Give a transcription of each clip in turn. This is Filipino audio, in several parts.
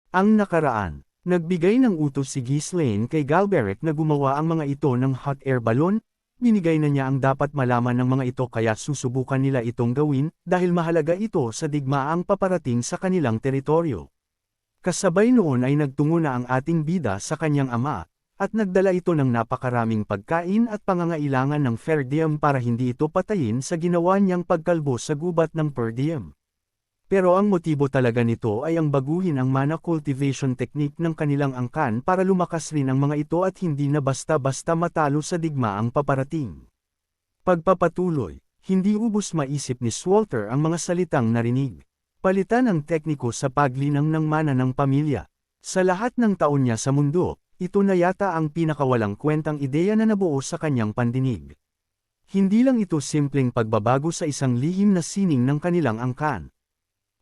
Ang nakaraan, nagbigay ng utos si Ghislaine kay Galberic na gumawa ang mga ito ng hot air balloon, binigay na niya ang dapat malaman ng mga ito kaya susubukan nila itong gawin dahil mahalaga ito sa digmaang paparating sa kanilang teritoryo. Kasabay noon ay nagtungo na ang ating bida sa kanyang ama, at nagdala ito ng napakaraming pagkain at pangangailangan ng per diem para hindi ito patayin sa ginawa niyang pagkalbo sa gubat ng per diem. Pero ang motibo talaga nito ay ang baguhin ang mana cultivation technique ng kanilang angkan para lumakas rin ang mga ito at hindi na basta-basta matalo sa digmaang paparating. Pagpapatuloy, hindi ubos maisip ni Swalter ang mga salitang narinig. Palitan ang tekniko sa paglinang ng mana ng pamilya. Sa lahat ng taon niya sa mundo, ito na yata ang pinakawalang kwentang ideya na nabuo sa kanyang pandinig. Hindi lang ito simpleng pagbabago sa isang lihim na sining ng kanilang angkan.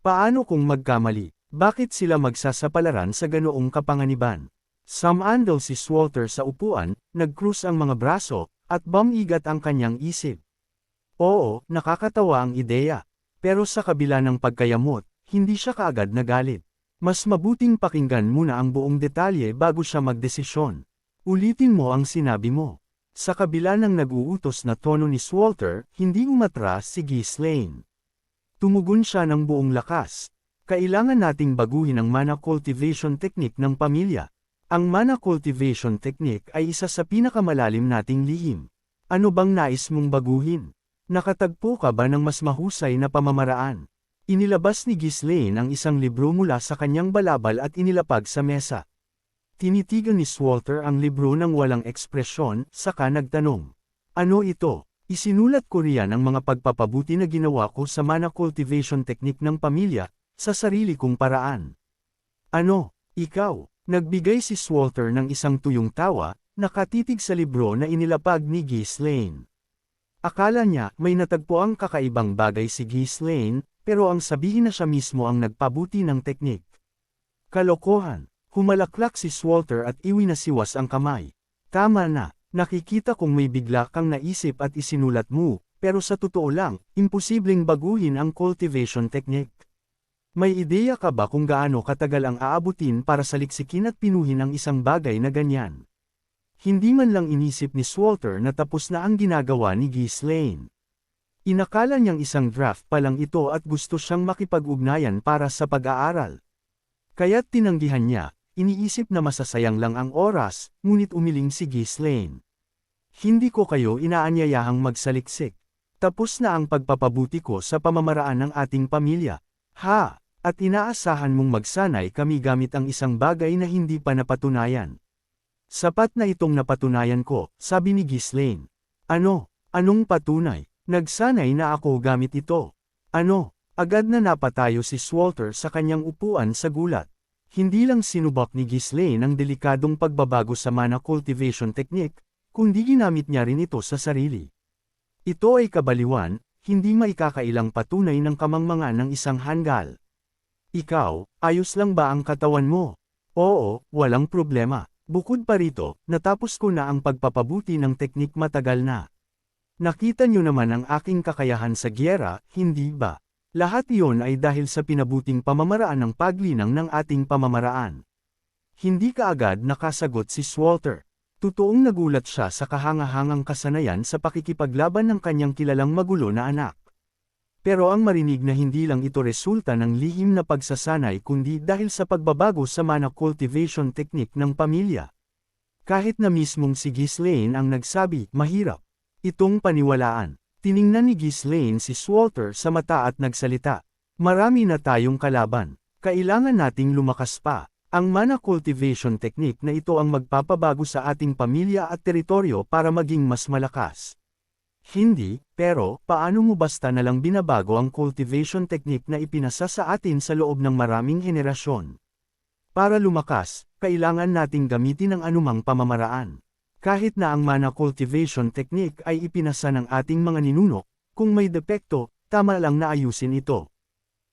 Paano kung magkamali? Bakit sila magsasapalaran sa ganoong kapanganiban? Sumandal si Swalter sa upuan, nag-cruise ang mga braso, at bumigat ang kanyang isip. Oo, nakakatawa ang ideya. Pero sa kabila ng pagkayamot, hindi siya kaagad nagalit. Mas mabuting pakinggan muna ang buong detalye bago siya magdesisyon. Ulitin mo ang sinabi mo. Sa kabila ng nag-uutos na tono ni Swalter, hindi umatras si Ghislaine. Tumugon siya ng buong lakas. Kailangan nating baguhin ang mana cultivation technique ng pamilya. Ang mana cultivation technique ay isa sa pinakamalalim nating lihim. Ano bang nais mong baguhin? Nakatagpo ka ba ng mas mahusay na pamamaraan? Inilabas ni Ghislaine ang isang libro mula sa kanyang balabal at inilapag sa mesa. Tinitigan ni Swalter ang libro ng walang ekspresyon, saka nagtanong. Ano ito? Isinulat ko riyan ang mga pagpapabuti na ginawa ko sa mana cultivation technique ng pamilya, sa sarili kong paraan. Ano? Ikaw? Nagbigay si Swalter ng isang tuyong tawa, nakatitig sa libro na inilapag ni Ghislaine. Akala niya may natagpuang kakaibang bagay si Ghislaine, pero ang sabihin na siya mismo ang nagpabuti ng teknik. Kalokohan. Humalaklak si Swalter at iwinasiwas ang kamay. Tama na, nakikita kong may bigla kang naisip at isinulat mo, pero sa totoo lang, imposibleng baguhin ang cultivation technique. May ideya ka ba kung gaano katagal ang aabutin para saliksikin at pinuhin ang isang bagay na ganyan? Hindi man lang inisip ni Swalter na tapos na ang ginagawa ni Ghislaine. Inakala niyang isang draft pa lang ito at gusto siyang makipag-ugnayan para sa pag-aaral. Kaya't tinanggihan niya, iniisip na masasayang lang ang oras, ngunit umiling si Ghislaine. Hindi ko kayo inaanyayahang magsaliksik. Tapos na ang pagpapabuti ko sa pamamaraan ng ating pamilya. Ha! At inaasahan mong magsanay kami gamit ang isang bagay na hindi pa napatunayan. Sapat na itong napatunayan ko, sabi ni Ghislaine. Ano? Anong patunay? Nagsanay na ako gamit ito. Ano? Agad na napatayo si Swalter sa kanyang upuan sa gulat. Hindi lang sinubak ni Ghislaine ang delikadong pagbabago sa mana cultivation technique, kundi ginamit niya rin ito sa sarili. Ito ay kabaliwan, hindi maikakailang patunay ng kamangmangan ng isang hanggal. Ikaw, ayos lang ba ang katawan mo? Oo, walang problema. Bukod pa rito, natapos ko na ang pagpapabuti ng teknik matagal na. Nakita niyo naman ang aking kakayahan sa giyera, hindi ba? Lahat iyon ay dahil sa pinabuting pamamaraan ng paglinang ng ating pamamaraan. Hindi kaagad nakasagot si Swalter. Totoong nagulat siya sa kahangahangang kasanayan sa pakikipaglaban ng kanyang kilalang magulo na anak. Pero ang marinig na hindi lang ito resulta ng lihim na pagsasanay kundi dahil sa pagbabago sa mana cultivation technique ng pamilya. Kahit na mismong si Ghislaine ang nagsabi, mahirap itong paniwalaan. Tiningnan ni Ghislaine si Swalter sa mata at nagsalita. Marami na tayong kalaban. Kailangan nating lumakas pa. Ang mana cultivation technique na ito ang magpapabago sa ating pamilya at teritoryo para maging mas malakas. Hindi, pero, paano mo basta nalang binabago ang cultivation technique na ipinasa sa atin sa loob ng maraming henerasyon? Para lumakas, kailangan nating gamitin ang anumang pamamaraan. Kahit na ang mana cultivation technique ay ipinasa ng ating mga ninuno, kung may depekto, tama lang na ayusin ito.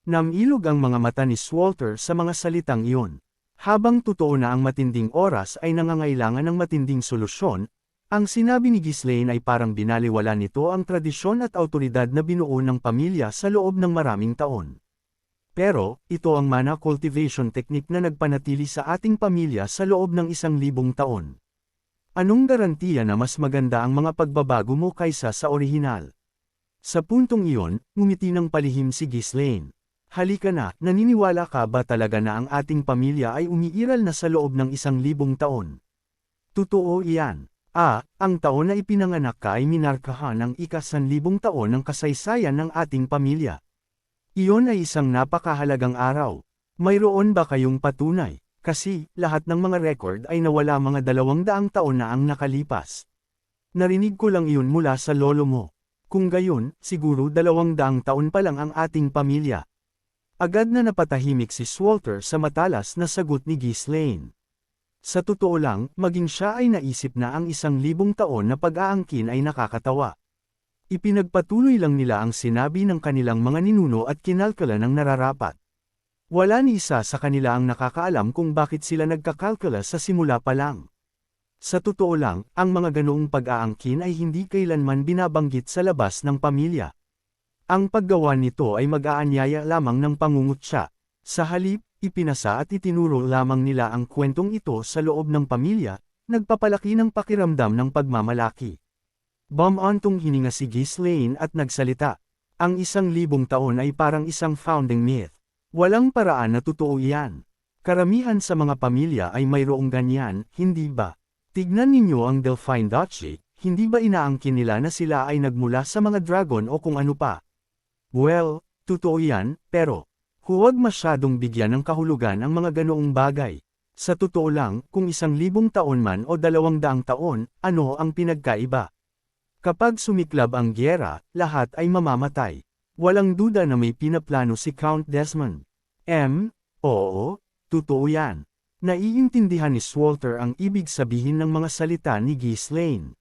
Namilog ang mga mata ni Swalter sa mga salitang iyon. Habang totoo na ang matinding oras ay nangangailangan ng matinding solusyon, ang sinabi ni Ghislaine ay parang binaliwala nito ang tradisyon at awtoridad na binuo ng pamilya sa loob ng maraming taon. Pero, ito ang mana cultivation technique na nagpanatili sa ating pamilya sa loob ng 1,000 taon. Anong garantiya na mas maganda ang mga pagbabago mo kaysa sa orihinal? Sa puntong iyon, ngumiti ng palihim si Ghislaine. Halika na, naniniwala ka ba talaga na ang ating pamilya ay umiiral na sa loob ng 1,000 taon? Totoo iyan. Ang taon na ipinanganak ka ay minarkahan ng ika-1,000 taon ng kasaysayan ng ating pamilya. Iyon ay isang napakahalagang araw. Mayroon ba kayong patunay? Kasi, lahat ng mga record ay nawala mga 200 taon na ang nakalipas. Narinig ko lang iyon mula sa lolo mo. Kung gayon, siguro 200 taon pa lang ang ating pamilya. Agad na napatahimik si Swalter sa matalas na sagot ni Ghislaine. Sa totoo lang, maging siya ay naisip na ang 1,000 taon na pag-aangkin ay nakakatawa. Ipinagpatuloy lang nila ang sinabi ng kanilang mga ninuno at kinalkula ng nararapat. Wala ni isa sa kanila ang nakakaalam kung bakit sila nagkakalkula sa simula pa lang. Sa totoo lang, ang mga ganoong pag-aangkin ay hindi kailanman binabanggit sa labas ng pamilya. Ang paggawa nito ay mag-aanyaya lamang ng pangungutya. Sa halip, ipinasa at itinuro lamang nila ang kwentong ito sa loob ng pamilya, nagpapalaki ng pakiramdam ng pagmamalaki. Bumantong hininga si Ghislaine at nagsalita. Ang 1,000 taon ay parang isang founding myth. Walang paraan na totoo iyan. Karamihan sa mga pamilya ay mayroong ganyan, hindi ba? Tignan ninyo ang Delphine Duchy, hindi ba inaangkin nila na sila ay nagmula sa mga dragon o kung ano pa? Well, totoo yan, pero huwag masyadong bigyan ng kahulugan ang mga ganoong bagay. Sa totoo lang, kung 1,000 taon man o 200 taon, ano ang pinagkaiba? Kapag sumiklab ang gyera, lahat ay mamamatay. Walang duda na may pinaplano si Count Desmond. Oo, totoo yan. Naiintindihan ni Swalter ang ibig sabihin ng mga salita ni Ghislaine.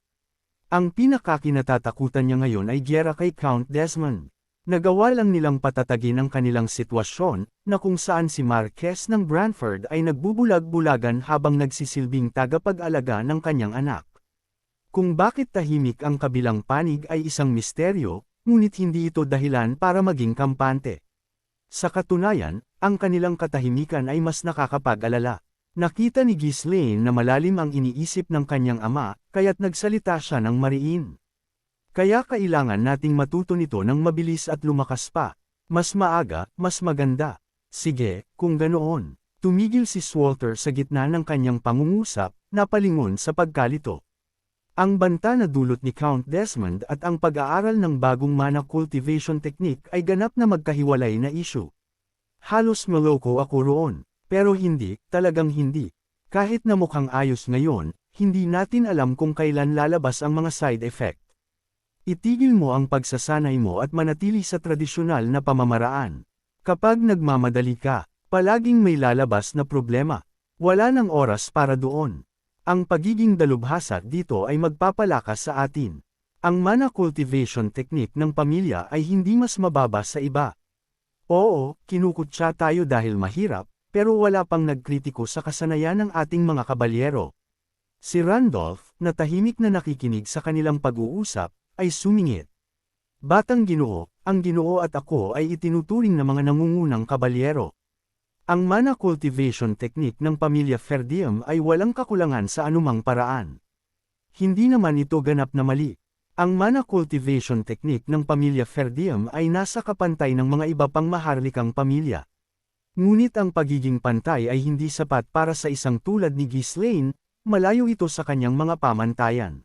Ang pinakakinatatakutan niya ngayon ay gyera kay Count Desmond. Nagawa lang nilang patatagin ang kanilang sitwasyon, na kung saan si Marquess ng Branford ay nagbubulag-bulagan habang nagsisilbing tagapag-alaga ng kanyang anak. Kung bakit tahimik ang kabilang panig ay isang misteryo, ngunit hindi ito dahilan para maging kampante. Sa katunayan, ang kanilang katahimikan ay mas nakakapag-alala. Nakita ni Ghislaine na malalim ang iniisip ng kanyang ama, kaya't nagsalita siya ng mariin. Kaya kailangan nating matuto nito ng mabilis at lumakas pa. Mas maaga, mas maganda. Sige, kung ganoon. Tumigil si Swalter sa gitna ng kanyang pangungusap, napalingon sa pagkalito. Ang banta na dulot ni Count Desmond at ang pag-aaral ng bagong mana cultivation technique ay ganap na magkahiwalay na issue. Halos maloko ako roon, pero hindi, talagang hindi. Kahit na mukhang ayos ngayon, hindi natin alam kung kailan lalabas ang mga side effect. Itigil mo ang pagsasanay mo at manatili sa tradisyonal na pamamaraan. Kapag nagmamadali ka, palaging may lalabas na problema. Wala nang oras para doon. Ang pagiging dalubhasa dito ay magpapalakas sa atin. Ang mana cultivation technique ng pamilya ay hindi mas mababa sa iba. Oo, kinukutya tayo dahil mahirap, pero wala pang nagkritiko sa kasanayan ng ating mga kabalyero. Si Randolph, na tahimik na nakikinig sa kanilang pag-uusap, ay sumingit. Batang Ginoo, ang Ginoo at ako ay itinuturing na mga nangungunang kabalyero. Ang mana cultivation technique ng pamilya Ferdium ay walang kakulangan sa anumang paraan. Hindi naman ito ganap na mali. Ang mana cultivation technique ng pamilya Ferdium ay nasa kapantay ng mga iba pang maharlikang pamilya. Ngunit ang pagiging pantay ay hindi sapat para sa isang tulad ni Ghislaine, malayo ito sa kanyang mga pamantayan.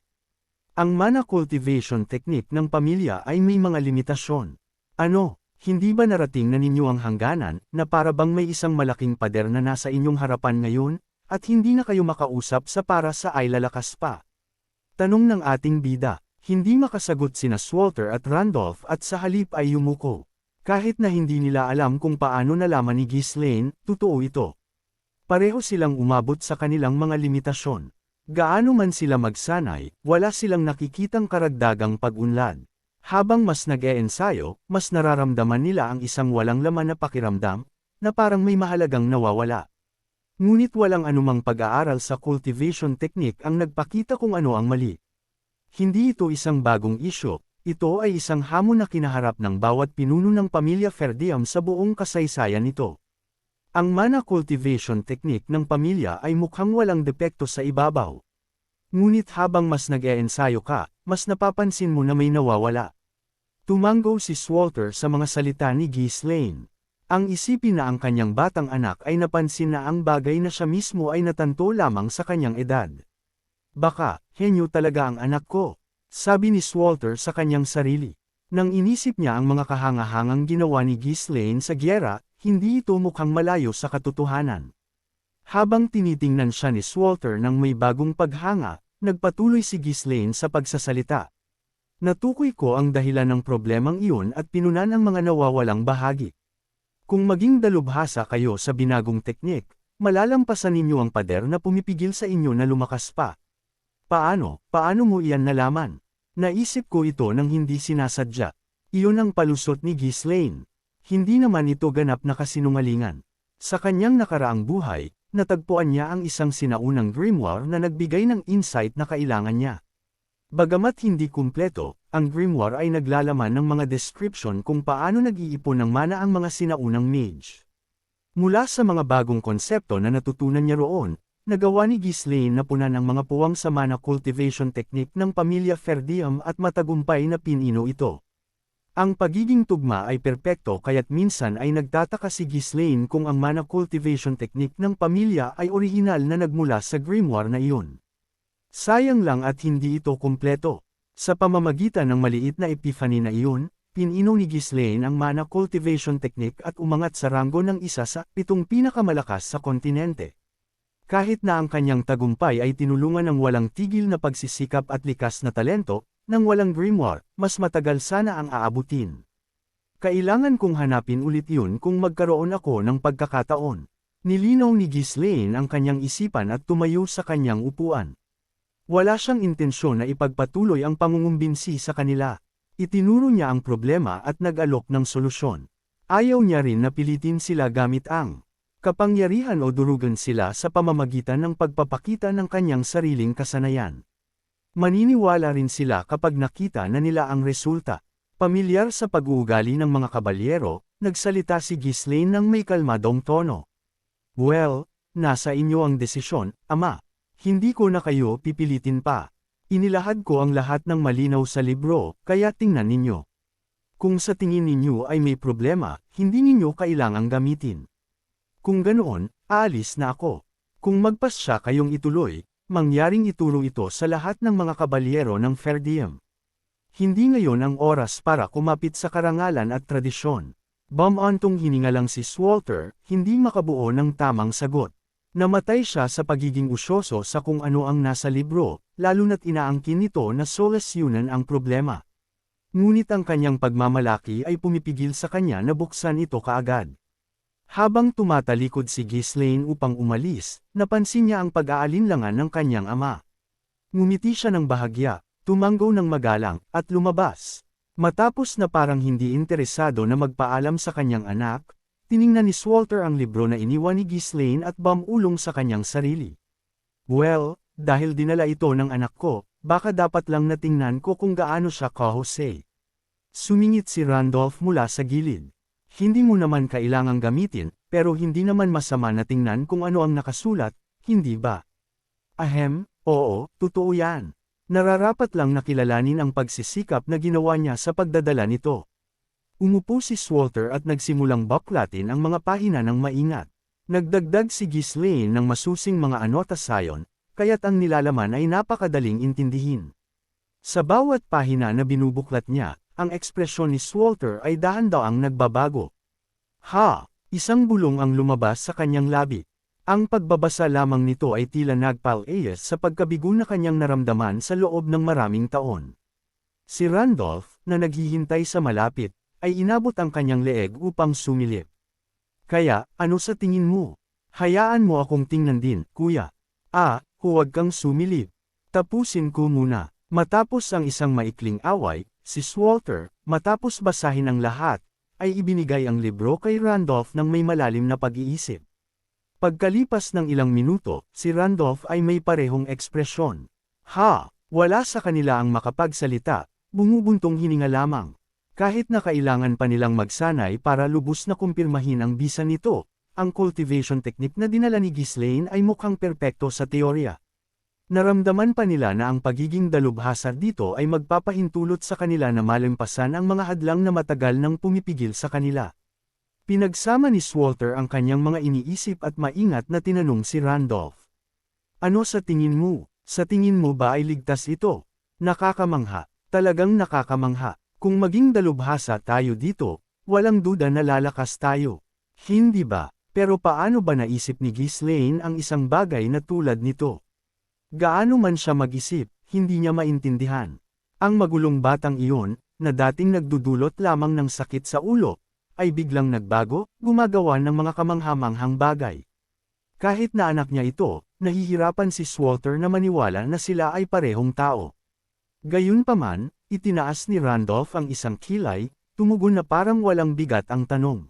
Ang mana cultivation technique ng pamilya ay may mga limitasyon. Ano? Hindi ba narating na ninyo ang hangganan, na para bang may isang malaking pader na nasa inyong harapan ngayon, at hindi na kayo makausap sa para sa ay lalakas pa? Tanong ng ating bida, hindi makasagot sina Swalter at Randolph at sa halip ay yumuko. Kahit na hindi nila alam kung paano nalaman ni Ghislaine, totoo ito. Pareho silang umabot sa kanilang mga limitasyon. Gaano man sila magsanay, wala silang nakikitang karagdagang pag-unlad. Habang mas nag-e-ensayo, mas nararamdaman nila ang isang walang laman na pakiramdam, na parang may mahalagang nawawala. Ngunit walang anumang pag-aaral sa cultivation technique ang nagpakita kung ano ang mali. Hindi ito isang bagong isyu, Ito ay isang hamon na kinaharap ng bawat pinuno ng pamilya Ferdiam sa buong kasaysayan nito. Ang mana cultivation technique ng pamilya ay mukhang walang depekto sa ibabaw. Ngunit habang mas nag-eensayo ka, mas napapansin mo na may nawawala. Tumango si Swalter sa mga salita ni Ghislaine. Ang isipin na ang kanyang batang anak ay napansin na ang bagay na siya mismo ay natanto lamang sa kanyang edad. Baka, henyo talaga ang anak ko, sabi ni Swalter sa kanyang sarili. Nang inisip niya ang mga kahangahangang ginawa ni Ghislaine sa gyera, hindi ito mukhang malayo sa katotohanan. Habang tinitingnan siya ni Swalter ng may bagong paghanga, nagpatuloy si Ghislaine sa pagsasalita. Natukoy ko ang dahilan ng problemang iyon at pinunan ang mga nawawalang bahagi. Kung maging dalubhasa kayo sa binagong teknik, malalampasan ninyo ang pader na pumipigil sa inyo na lumakas pa. Paano mo iyan nalaman? Naisip ko ito nang hindi sinasadya. Iyon ang palusot ni Ghislaine. Hindi naman ito ganap na kasinungalingan. Sa kanyang nakaraang buhay, natagpuan niya ang isang sinaunang grimoire na nagbigay ng insight na kailangan niya. Bagamat hindi kumpleto, ang grimoire ay naglalaman ng mga description kung paano nag-iipon ng mana ang mga sinaunang mage. Mula sa mga bagong konsepto na natutunan niya roon, nagawa ni Ghislaine na punan ang mga puwang sa mana cultivation technique ng pamilya Ferdiam at matagumpay na pinino ito. Ang pagiging tugma ay perpekto kaya't minsan ay nagtataka si Ghislaine kung ang mana cultivation technique ng pamilya ay orihinal na nagmula sa grimoire na iyon. Sayang lang at hindi ito kumpleto. Sa pamamagitan ng maliit na epiphany na iyon, pinino ni Ghislaine ang mana cultivation technique at umangat sa ranggo ng isa sa 7 pinakamalakas sa kontinente. Kahit na ang kanyang tagumpay ay tinulungan ng walang tigil na pagsisikap at likas na talento, nang walang grimoire, mas matagal sana ang aabutin. Kailangan kong hanapin ulit yun kung magkaroon ako ng pagkakataon. Nilinaw ni Ghislaine ang kanyang isipan at tumayo sa kanyang upuan. Wala siyang intensyon na ipagpatuloy ang pangungumbinsi sa kanila. Itinuro niya ang problema at nag-alok ng solusyon. Ayaw niya rin na pilitin sila gamit ang kapangyarihan o durugan sila sa pamamagitan ng pagpapakita ng kanyang sariling kasanayan. Maniniwala rin sila kapag nakita na nila ang resulta. Pamilyar sa pag-uugali ng mga kabalyero, nagsalita si Ghislaine ng may kalmadong tono. Well, nasa inyo ang desisyon, ama. Hindi ko na kayo pipilitin pa. Inilahad ko ang lahat ng malinaw sa libro, kaya tingnan ninyo. Kung sa tingin ninyo ay may problema, hindi ninyo kailangang gamitin. Kung ganoon, aalis na ako. Kung magpasya kayong ituloy, mangyaring ituro ito sa lahat ng mga kabalyero ng Ferdiam. Hindi ngayon ang oras para kumapit sa karangalan at tradisyon. Bumantong hininga lang si Swalter, hindi makabuo ng tamang sagot. Namatay siya sa pagiging usyoso sa kung ano ang nasa libro, lalo na't inaangkin nito na solusyonan ang problema. Ngunit ang kanyang pagmamalaki ay pumipigil sa kanya na buksan ito kaagad. Habang tumatalikod si Ghislaine upang umalis, napansin niya ang pag-aalinlangan ng kanyang ama. Ngumiti siya ng bahagya, tumanggo ng magalang, at lumabas. Matapos na parang hindi interesado na magpaalam sa kanyang anak, tiningnan ni Swalter ang libro na iniwan ni Ghislaine at bumulong sa kanyang sarili. Well, dahil dinala ito ng anak ko, baka dapat lang natingnan ko kung gaano siya ka-Jose. Sumingit si Randolph mula sa gilid. Hindi mo naman kailangang gamitin, pero hindi naman masama na tingnan kung ano ang nakasulat, hindi ba? Ahem, oo, totoo yan. Nararapat lang nakilalanin ang pagsisikap na ginawa niya sa pagdadala nito. Umupo si Swalter at nagsimulang baklatin ang mga pahina ng maingat. Nagdagdag si Ghislaine ng masusing mga anotasyon, kaya't ang nilalaman ay napakadaling intindihin. Sa bawat pahina na binubuklat niya, ang ekspresyon ni Swalter ay dahan-daang nagbabago. Isang bulong ang lumabas sa kanyang labi. Ang pagbabasa lamang nito ay tila nagpal-ayos sa pagkabigo na kanyang naramdaman sa loob ng maraming taon. Si Randolph, na naghihintay sa malapit, ay inabot ang kanyang leeg upang sumilip. Kaya, ano sa tingin mo? Hayaan mo akong tingnan din, kuya. Huwag kang sumilip. Tapusin ko muna. Matapos ang isang maikling away, si Swalter, matapos basahin ang lahat, ay ibinigay ang libro kay Randolph ng may malalim na pag-iisip. Pagkalipas ng ilang minuto, si Randolph ay may parehong ekspresyon. Wala sa kanila ang makapagsalita, bumubuntong hininga lamang. Kahit na kailangan pa nilang magsanay para lubos na kumpirmahin ang bisa nito, ang cultivation technique na dinala ni Ghislaine ay mukhang perpekto sa teorya. Naramdaman pa nila na ang pagiging dalubhasa dito ay magpapahintulot sa kanila na malampasan ang mga hadlang na matagal nang pumipigil sa kanila. Pinagsama ni Swalter ang kanyang mga iniisip at maingat na tinanong si Randolph. Ano sa tingin mo? Sa tingin mo ba ay ligtas ito? Nakakamangha. Talagang nakakamangha. Kung maging dalubhasa tayo dito, walang duda na lalakas tayo. Hindi ba? Pero paano ba naisip ni Ghislaine ang isang bagay na tulad nito? Gaano man siya mag-isip, hindi niya maintindihan. Ang magulong batang iyon, na dating nagdudulot lamang ng sakit sa ulo, ay biglang nagbago, gumagawa ng mga kamanghamanghang bagay. Kahit na anak niya ito, nahihirapan si Swalter na maniwala na sila ay parehong tao. Gayunpaman, itinaas ni Randolph ang isang kilay, tumugon na parang walang bigat ang tanong.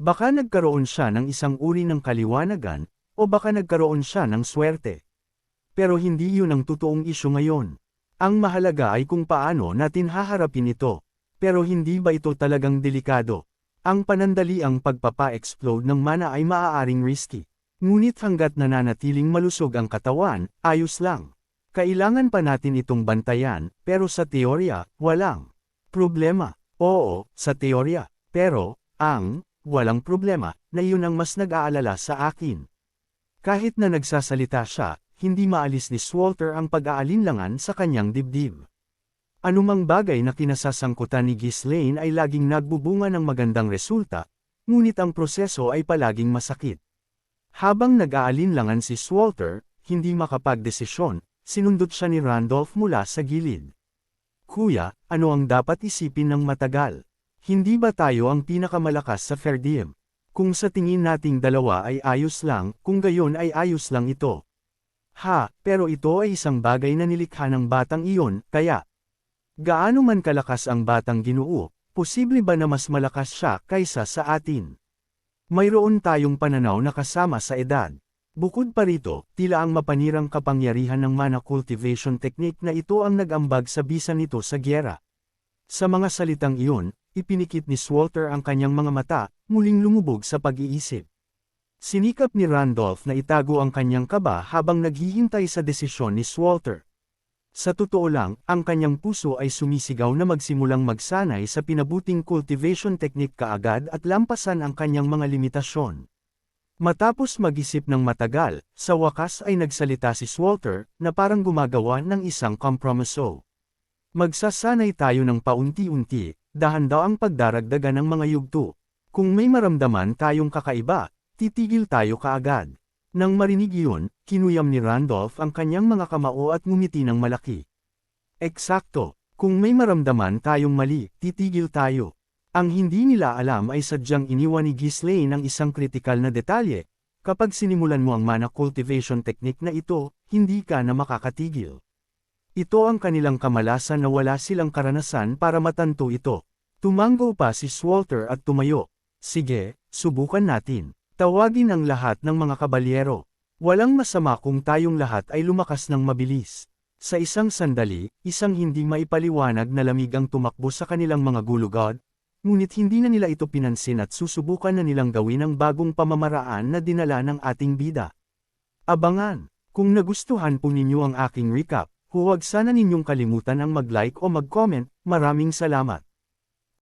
Baka nagkaroon siya ng isang uri ng kaliwanagan, o baka nagkaroon siya ng swerte. Pero hindi yun ang totoong isyu ngayon. Ang mahalaga ay kung paano natin haharapin ito. Pero hindi ba ito talagang delikado? Ang panandaliang pagpapa-explode ng mana ay maaaring risky. Ngunit hanggat nananatiling malusog ang katawan, ayos lang. Kailangan pa natin itong bantayan, pero sa teorya, walang problema. Oo, sa teorya. Pero, walang problema, na iyon ang mas nag-aalala sa akin. Kahit na nagsasalita siya, hindi maalis ni Swalter ang pag-aalinlangan sa kanyang dibdib. Anumang bagay na kinasasangkutan ni Ghislaine ay laging nagbubunga ng magandang resulta, ngunit ang proseso ay palaging masakit. Habang nag-aalinlangan si Swalter, hindi makapagdesisyon, sinundot siya ni Randolph mula sa gilid. Kuya, ano ang dapat isipin ng matagal? Hindi ba tayo ang pinakamalakas sa fair diem? Kung sa tingin nating dalawa ay ayos lang, kung gayon ay ayos lang ito. Pero ito ay isang bagay na nilikha ng batang iyon, kaya gaano man kalakas ang batang Ginoo, posible ba na mas malakas siya kaysa sa atin? Mayroon tayong pananaw na kasama sa edad. Bukod pa rito, tila ang mapanirang kapangyarihan ng mana cultivation technique na ito ang nag-ambag sa bisa nito sa gyera. Sa mga salitang iyon, ipinikit ni Swalter ang kanyang mga mata, muling lumubog sa pag-iisip. Sinikap ni Randolph na itago ang kanyang kaba habang naghihintay sa desisyon ni Swalter. Sa totoo lang, ang kanyang puso ay sumisigaw na magsimulang magsanay sa pinabuting cultivation technique kaagad at lampasan ang kanyang mga limitasyon. Matapos mag-isip ng matagal, sa wakas ay nagsalita si Swalter, na parang gumagawa ng isang kompromiso. Magsasanay tayo ng paunti-unti, dahan-daw ang pagdaragdagan ng mga yugto. Kung may maramdaman tayong kakaiba, titigil tayo kaagad. Nang marinig iyon, kinuyam ni Randolph ang kanyang mga kamao at ngumiti ng malaki. Eksakto, kung may maramdaman tayong mali, titigil tayo. Ang hindi nila alam ay sadyang iniwan ni Ghislaine ang isang kritikal na detalye. Kapag sinimulan mo ang mana cultivation technique na ito, hindi ka na makakatigil. Ito ang kanilang kamalasan na wala silang karanasan para matanto ito. Tumango pa si Swalter at tumayo. Sige, subukan natin. Tawagin ang lahat ng mga kabalyero. Walang masama kung tayong lahat ay lumakas ng mabilis. Sa isang sandali, isang hindi maipaliwanag na lamig ang tumakbo sa kanilang mga gulugod. Ngunit hindi na nila ito pinansin at susubukan na nilang gawin ang bagong pamamaraan na dinala ng ating bida. Abangan! Kung nagustuhan po ninyo ang aking recap, huwag sana ninyong kalimutan ang mag-like o mag-comment. Maraming salamat!